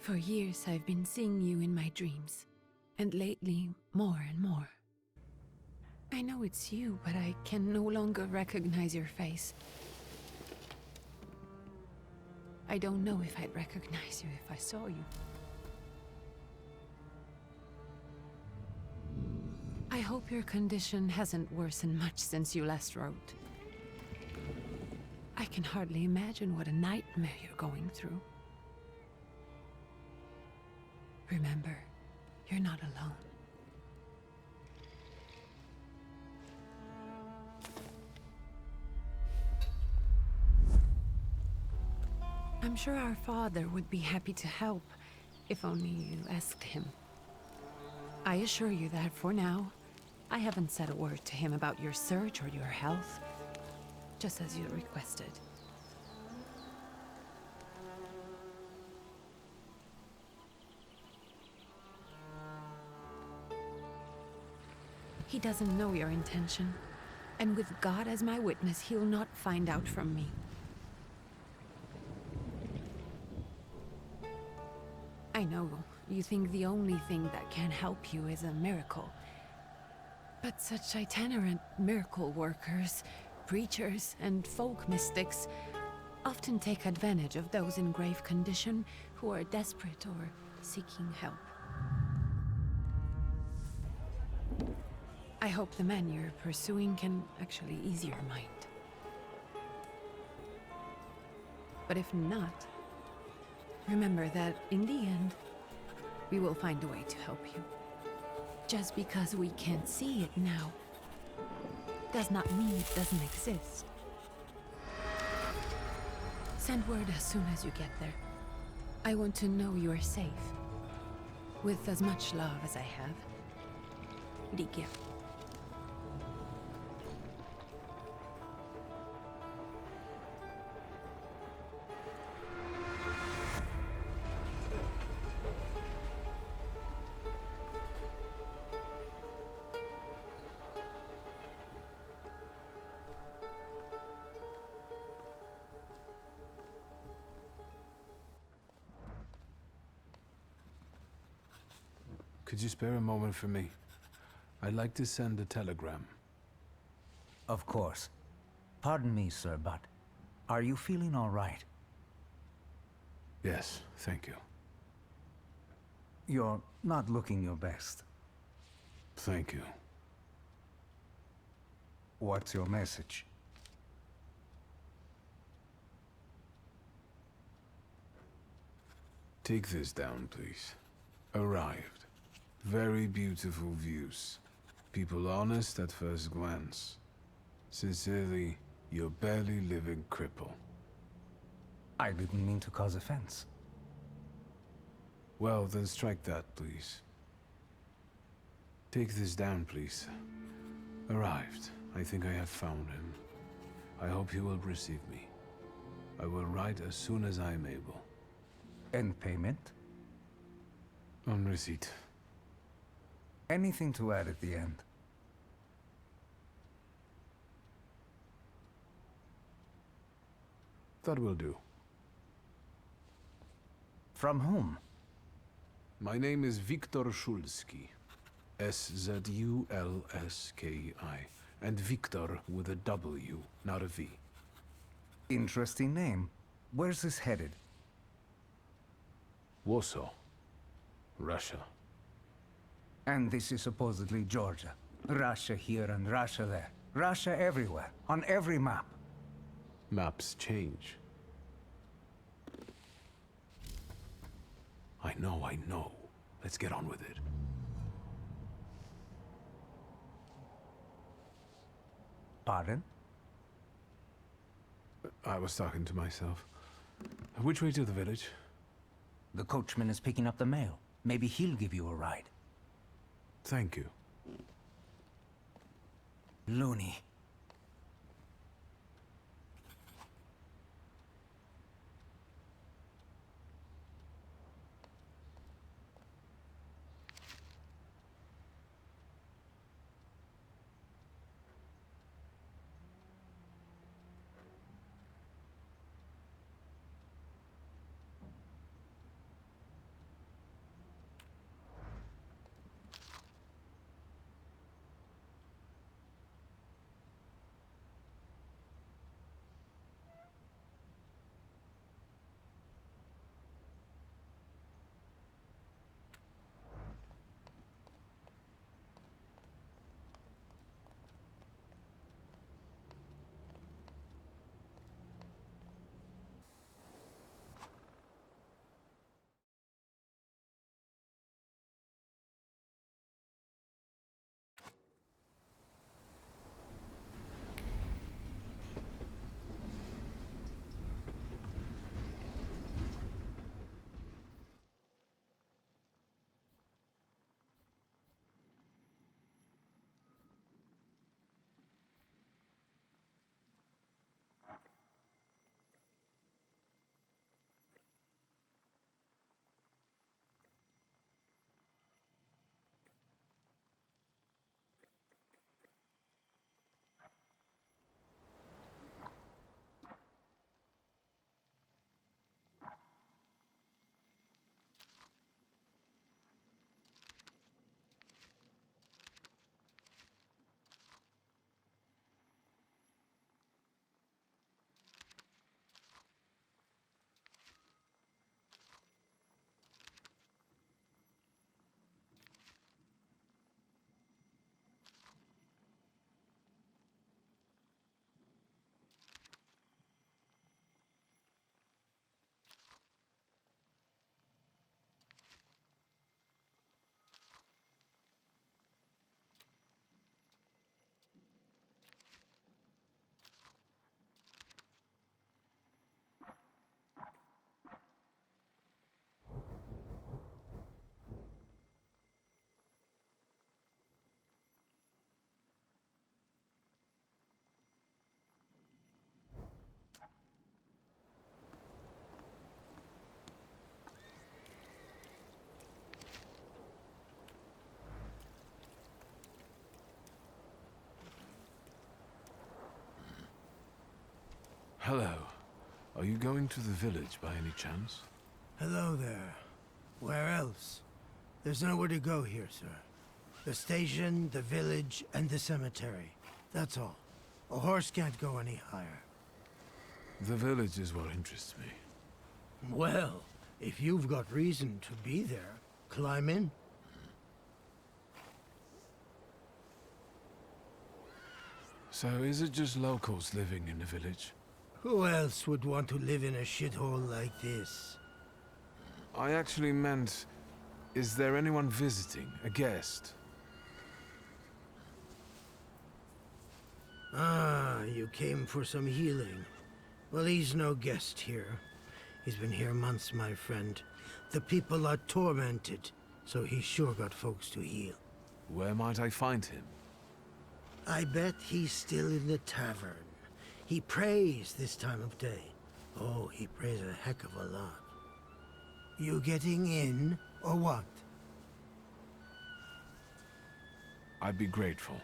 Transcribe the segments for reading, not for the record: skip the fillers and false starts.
For years I've been seeing you in my dreams, and lately more and more. I know it's you, but I can no longer recognize your face. I don't know if I'd recognize you if I saw you. I hope your condition hasn't worsened much since you last wrote. I can hardly imagine what a nightmare you're going through. Remember, you're not alone. I'm sure our father would be happy to help, if only you asked him. I assure you that for now, I haven't said a word to him about your search or your health, just as you requested. He doesn't know your intention, and with God as my witness, he'll not find out from me. I know you think the only thing that can help you is a miracle. But such itinerant miracle workers, preachers, and folk mystics often take advantage of those in grave condition who are desperate or seeking help. I hope the man you're pursuing can actually ease your mind. But if not, remember that in the end, we will find a way to help you. Just because we can't see it now, does not mean it doesn't exist. Send word as soon as you get there. I want to know you are safe. With as much love as I have. Ligia. Could you spare a moment for me? I'd like to send a telegram. Of course. Pardon me, sir, but are you feeling all right? Yes, thank you. You're not looking your best. Thank you. What's your message? Take this down, please. Arrived. Very beautiful views. People honest at first glance. Sincerely, your barely living cripple. I didn't mean to cause offense. Well, then strike that, please. Take this down, please. Arrived. I think I have found him. I hope he will receive me. I will write as soon as I am able. And payment? On receipt. Anything to add at the end? That will do. From whom? My name is Viktor Szulski. S-Z-U-L-S-K-I. And Viktor with a W, not a V. Interesting name. Where's this headed? Warsaw. Russia. And this is supposedly Georgia. Russia here and Russia there. Russia everywhere, on every map. Maps change. I know. Let's get on with it. Pardon? I was talking to myself. Which way to the village? The coachman is picking up the mail. Maybe he'll give you a ride. Thank you. Loony. Hello. Are you going to the village by any chance? Hello there. Where else? There's nowhere to go here, sir. The station, the village, and the cemetery. That's all. A horse can't go any higher. The village is what interests me. Well, if you've got reason to be there, climb in. So is it just locals living in the village? Who else would want to live in a shithole like this? I actually meant, is there anyone visiting, a guest? Ah, you came for some healing. Well, he's no guest here. He's been here months, my friend. The people are tormented, so he's sure got folks to heal. Where might I find him? I bet he's still in the tavern. He prays this time of day. Oh, he prays a heck of a lot. You getting in, or what? I'd be grateful.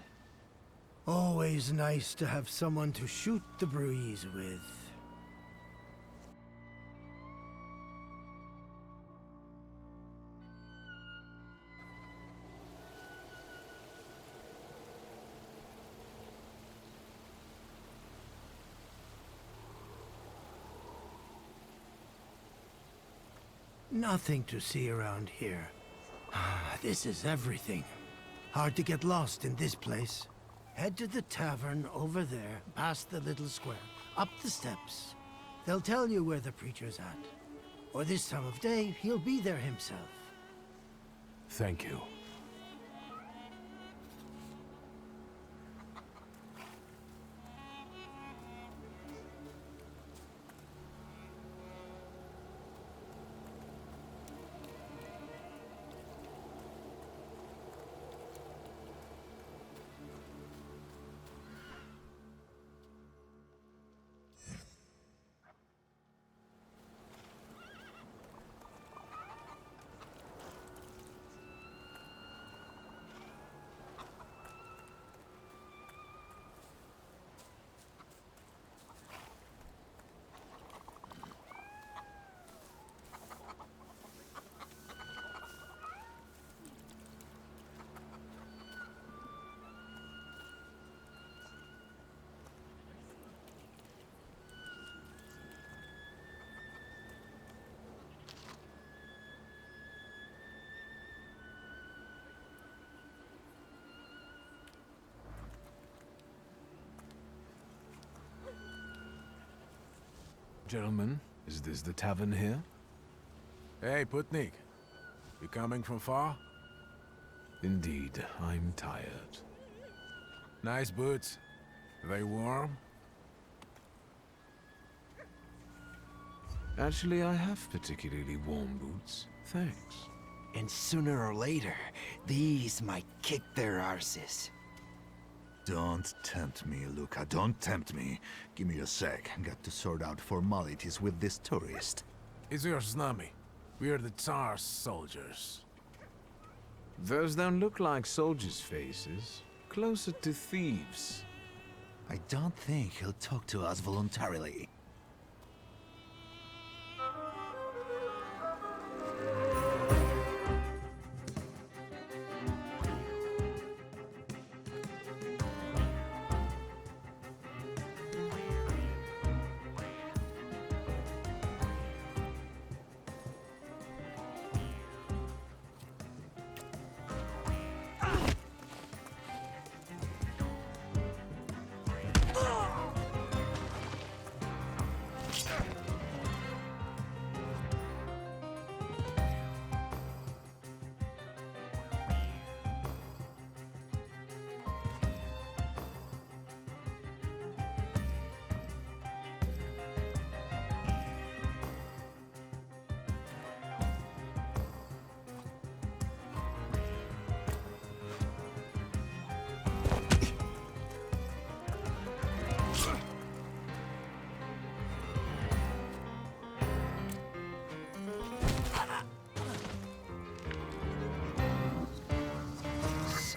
Always nice to have someone to shoot the breeze with. Nothing to see around here. This is everything. Hard to get lost in this place. Head to the tavern over there, past the little square, up the steps. They'll tell you where the preacher's at. Or this time of day, he'll be there himself. Thank you. Gentlemen, is this the tavern here? Hey, Putnik. You coming from far? Indeed, I'm tired. Nice boots. Are they warm? Actually, I have particularly warm boots. Thanks. And sooner or later, these might kick their arses. Don't tempt me, Luca. Don't tempt me. Give me a sec. Got to sort out formalities with this tourist. It's your snummy. We are the Tsar's soldiers. Those don't look like soldiers' faces. Closer to thieves. I don't think he'll talk to us voluntarily.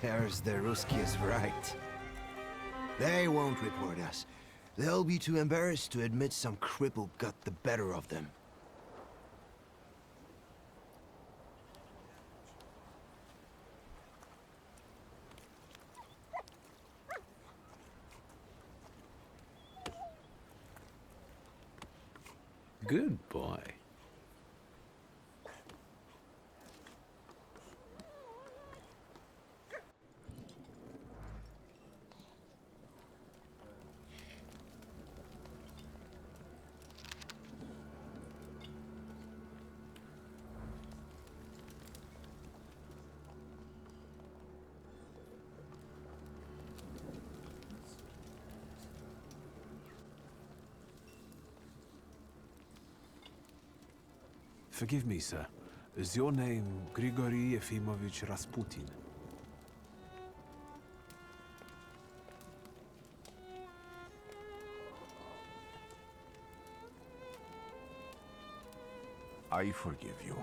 There's the Ruski is right. They won't report us. They'll be too embarrassed to admit some cripple got the better of them. Good boy. Forgive me, sir. Is your name Grigory Efimovich Rasputin? I forgive you.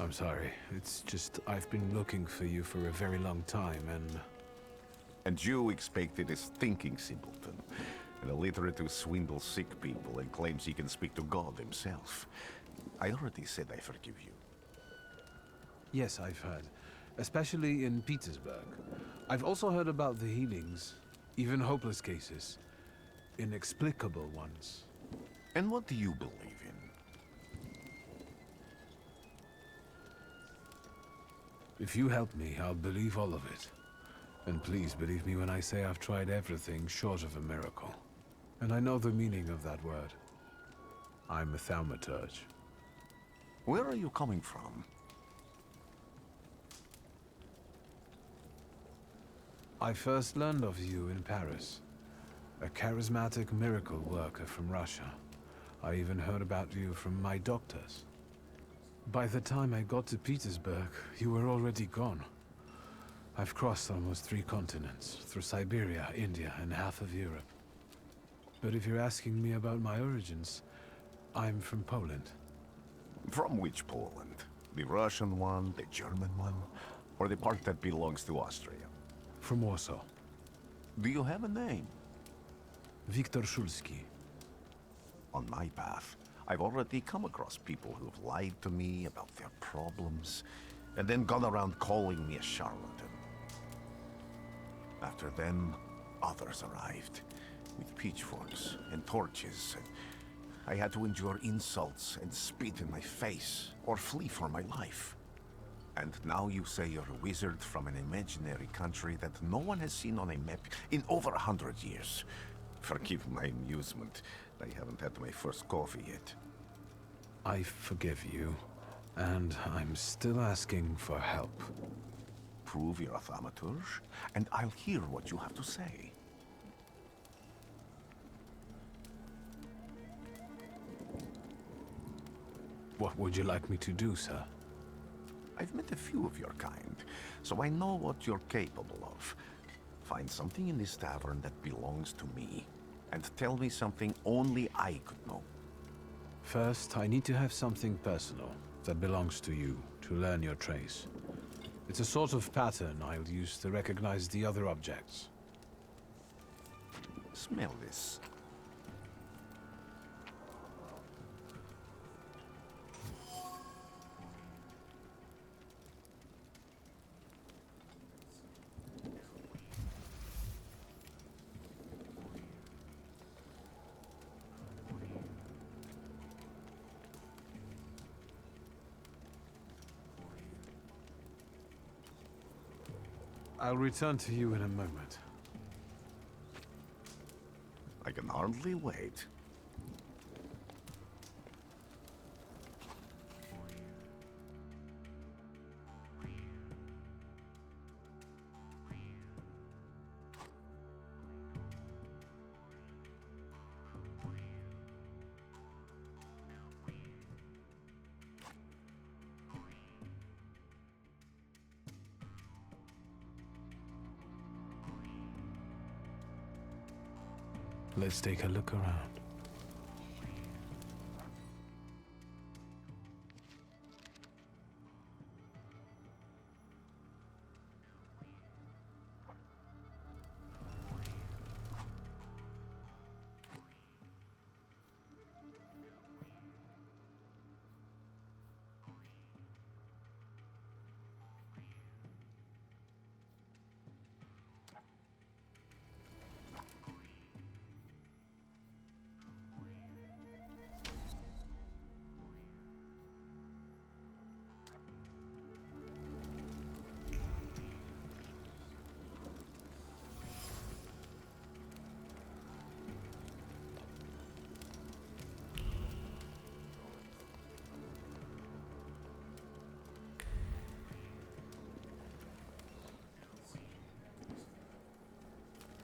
I'm sorry. It's just I've been looking for you for a very long time, and... And you expected a thinking simpleton, an illiterate who swindles sick people and claims he can speak to God himself. I already said I forgive you. Yes, I've heard. Especially in Petersburg. I've also heard about the healings, even hopeless cases. Inexplicable ones. And what do you believe in? If you help me, I'll believe all of it. And please believe me when I say I've tried everything short of a miracle. And I know the meaning of that word. I'm a Thaumaturge. Where are you coming from? I first learned of you in Paris. A charismatic miracle worker from Russia. I even heard about you from my doctors. By the time I got to Petersburg, you were already gone. I've crossed almost 3 continents, through Siberia, India, and half of Europe. But if you're asking me about my origins, I'm from Poland. From which Poland? The Russian one, the German one, or the part that belongs to Austria? From Warsaw. Do you have a name? Viktor Szulski. On my path, I've already come across people who've lied to me about their problems, and then gone around calling me a charlatan. After them, others arrived, with pitchforks and torches, and I had to endure insults and spit in my face, or flee for my life. And now you say you're a wizard from an imaginary country that no one has seen on a map in over 100 years. Forgive my amusement. I haven't had my first coffee yet. I forgive you, and I'm still asking for help. Prove you're a Thaumaturge, and I'll hear what you have to say. What would you like me to do, sir? I've met a few of your kind, so I know what you're capable of. Find something in this tavern that belongs to me, and tell me something only I could know. First, I need to have something personal that belongs to you to learn your trace. It's a sort of pattern I'll use to recognize the other objects. Smell this. I'll return to you in a moment. I can hardly wait. Let's take a look around.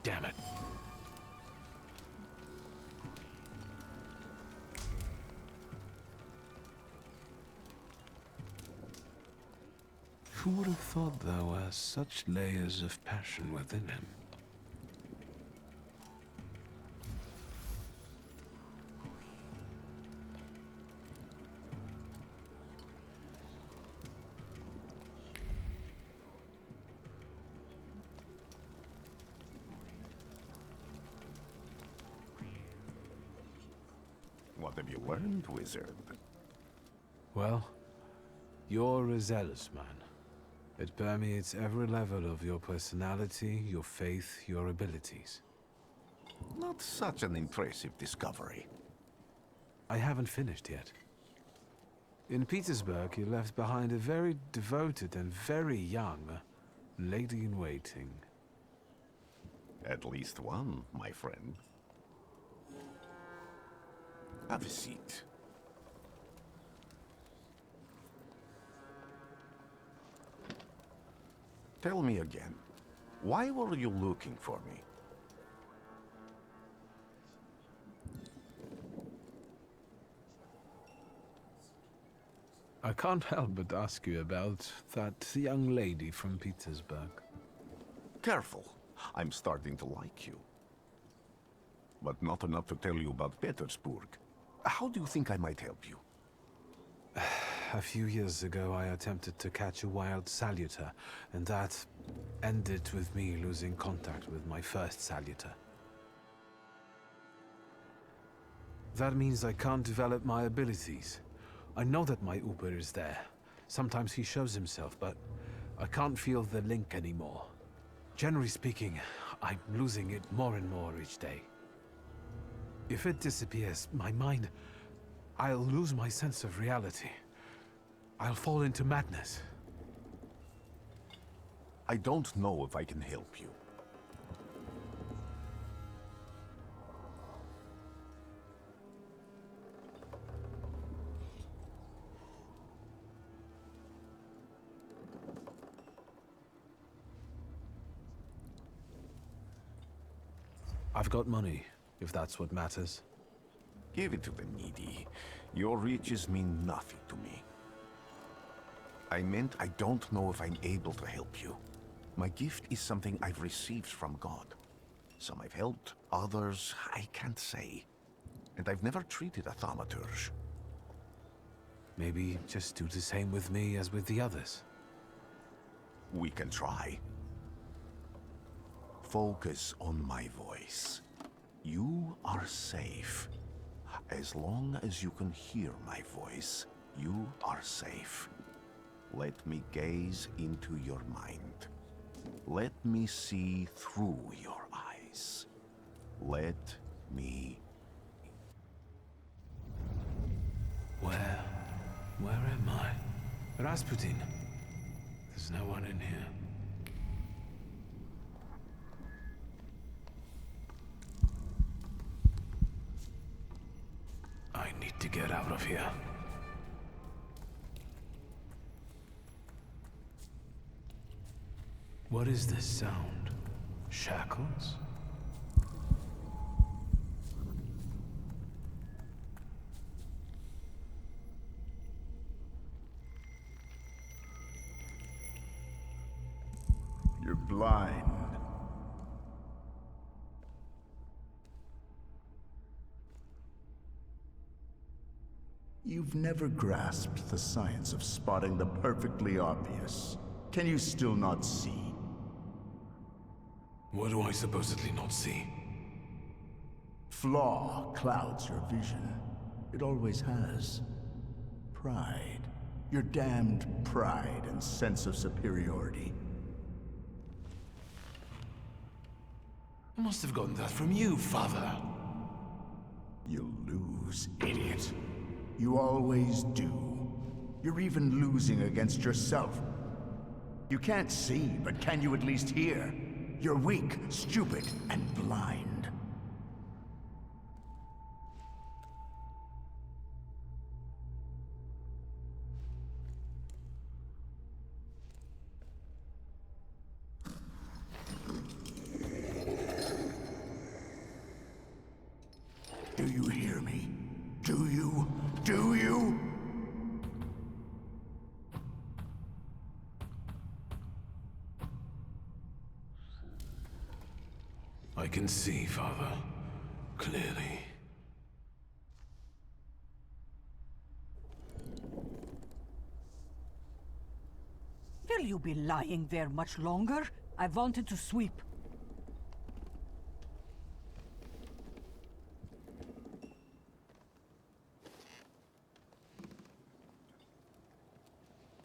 Damn it. Who would have thought there were such layers of passion within him? What have you learned, wizard? Well, you're a zealous man. It permeates every level of your personality, your faith, your abilities. Not such an impressive discovery. I haven't finished yet. In Petersburg, you left behind a very devoted and very young lady-in-waiting. At least one, my friend. Have a seat. Tell me again, why were you looking for me? I can't help but ask you about that young lady from Petersburg. Careful, I'm starting to like you. But not enough to tell you about Petersburg. How do you think I might help you? A few years ago, I attempted to catch a wild saluter, and that ended with me losing contact with my first saluter. That means I can't develop my abilities. I know that my Uber is there. Sometimes he shows himself, but I can't feel the link anymore. Generally speaking, I'm losing it more and more each day. If it disappears, my mind, I'll lose my sense of reality. I'll fall into madness. I don't know if I can help you. I've got money, if that's what matters. Give it to the needy. Your riches mean nothing to me. I meant I don't know if I'm able to help you. My gift is something I've received from God. Some I've helped, others I can't say. And I've never treated a Thaumaturge. Maybe just do the same with me as with the others. We can try. Focus on my voice. You are safe. As long as you can hear my voice, you are safe. Let me gaze into your mind. Let me see through your eyes. Let me... Where am I? Rasputin. There's no one in here. I need to get out of here. What is this sound? Shackles? You're blind. You've never grasped the science of spotting the perfectly obvious. Can you still not see? What do I supposedly not see? Flaw clouds your vision. It always has. Pride. Your damned pride and sense of superiority. I must have gotten that from you, Father. You'll lose, idiot. You always do. You're even losing against yourself. You can't see, but can you at least hear? You're weak, stupid, and blind. can see, Father. Clearly. Will you be lying there much longer? I wanted to sweep.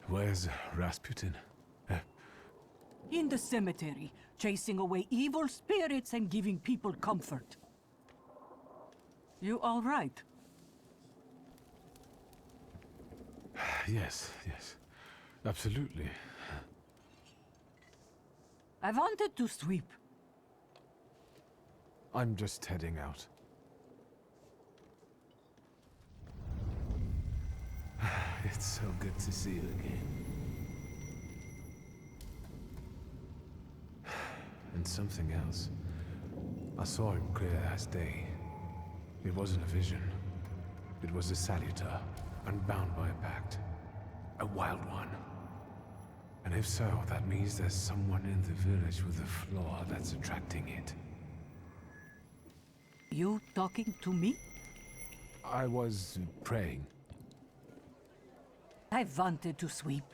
Where's Rasputin? In the cemetery, chasing away evil spirits and giving people comfort. You all right? Yes, yes. Absolutely. I wanted to sweep. I'm just heading out. It's so good to see you again. And something else. I saw him clear as day. It wasn't a vision. It was a saluter, unbound by a pact. A wild one. And if so, that means there's someone in the village with a flaw that's attracting it. You talking to me? I was praying. I wanted to sweep.